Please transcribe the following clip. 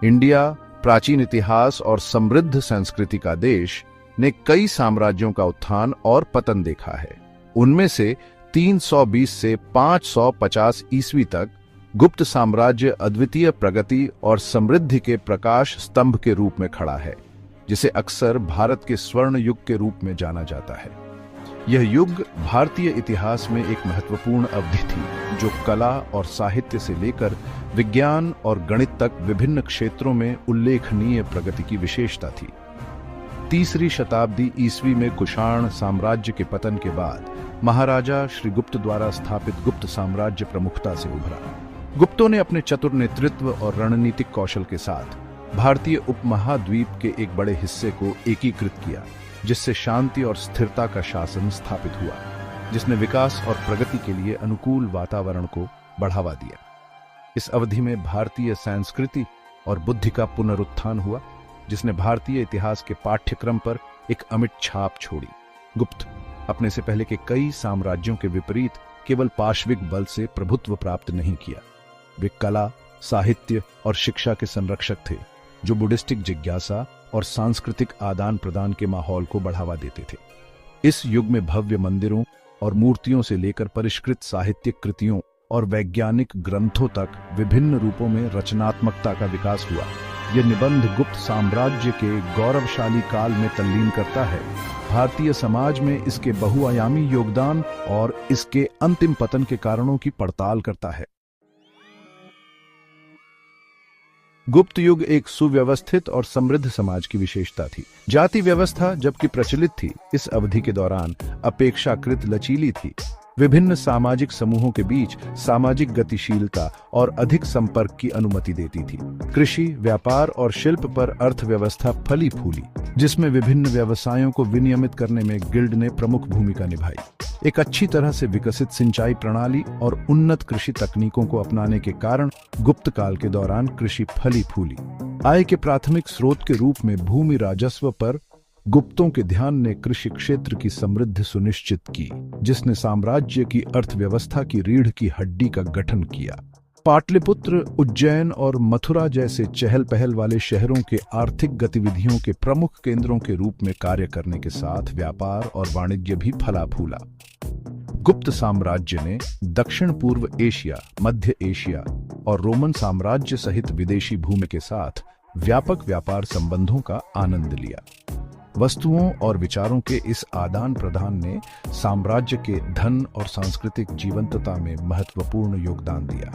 India, प्राचीन इतिहास और समृद्ध संस्कृति का देश, ने कई साम्राज्यों का उत्थान और पतन देखा है। उनमें से 320 से 550 ईस्वी तक गुप्त साम्राज्य अद्वितीय प्रगति और समृद्धि के प्रकाश स्तंभ के रूप में खड़ा है, जिसे अक्सर भारत के स्वर्ण युग के रूप में जाना जाता है। यह युग भारतीय इतिहास में एक महत्वपूर्ण अवधि थी, जो कला और साहित्य से लेकर विज्ञान और गणित तक विभिन्न क्षेत्रों में उल्लेखनीय प्रगति की विशेषता थी। तीसरी शताब्दी ईस्वी में कुषाण साम्राज्य के पतन के बाद महाराजा श्रीगुप्त द्वारा स्थापित गुप्त साम्राज्य प्रमुखता से उभरा। गुप्तों ने अपने चतुर नेतृत्व और रणनीतिक कौशल के साथ भारतीय उपमहाद्वीप के एक बड़े हिस्से को एकीकृत किया, जिससे शांति और स्थिरता का शासन स्थापित हुआ, जिसने विकास और प्रगति के लिए अनुकूल वातावरण को बढ़ावा दिया। इस अवधि में भारतीय संस्कृति और बुद्धि का पुनरुत्थान हुआ, जिसने भारतीय इतिहास के पाठ्यक्रम पर एक अमिट छाप छोड़ी। गुप्त अपने से पहले के कई साम्राज्यों के विपरीत केवल पाशविक बल से प्रभुत्व प्राप्त नहीं किया। वे कला, साहित्य और शिक्षा के संरक्षक थे, जो बुद्धिस्टिक जिज्ञासा और सांस्कृतिक आदान प्रदान के माहौल को बढ़ावा देते थे। इस युग में भव्य मंदिरों और मूर्तियों से लेकर परिष्कृत साहित्यिक कृतियों और वैज्ञानिक ग्रंथों तक विभिन्न रूपों में रचनात्मकता का विकास हुआ। यह निबंध गुप्त साम्राज्य के गौरवशाली काल में तल्लीन करता है, भारतीय समाज में इसके बहुआयामी योगदान और इसके अंतिम पतन के कारणों की पड़ताल करता है। गुप्त युग एक सुव्यवस्थित और समृद्ध समाज की विशेषता थी। जाति व्यवस्था जबकि प्रचलित थी, इस अवधि के दौरान अपेक्षाकृत लचीली थी। विभिन्न सामाजिक समूहों के बीच सामाजिक गतिशीलता और अधिक संपर्क की अनुमति देती थी। कृषि, व्यापार और शिल्प पर अर्थव्यवस्था फली फूली, जिसमें विभिन्न व्यवसायों को विनियमित करने में गिल्ड ने प्रमुख भूमिका निभाई। एक अच्छी तरह से विकसित सिंचाई प्रणाली और उन्नत कृषि तकनीकों को अपनाने के कारण गुप्त काल के दौरान कृषि फली फूली। आय के प्राथमिक स्रोत के रूप में भूमि राजस्व पर गुप्तों के ध्यान ने कृषि क्षेत्र की समृद्धि सुनिश्चित की, जिसने साम्राज्य की अर्थव्यवस्था की रीढ़ की हड्डी का गठन किया। पाटलिपुत्र, उज्जैन और मथुरा जैसे चहल पहल वाले शहरों के आर्थिक गतिविधियों के प्रमुख केंद्रों के रूप में कार्य करने के साथ व्यापार और वाणिज्य भी फला फूला। गुप्त साम्राज्य ने दक्षिण पूर्व एशिया, मध्य एशिया और रोमन साम्राज्य सहित विदेशी भूमि के साथ व्यापक व्यापार संबंधों का आनंद लिया। वस्तुओं और विचारों के इस आदान प्रदान ने साम्राज्य के धन और सांस्कृतिक जीवंतता में महत्वपूर्ण योगदान दिया।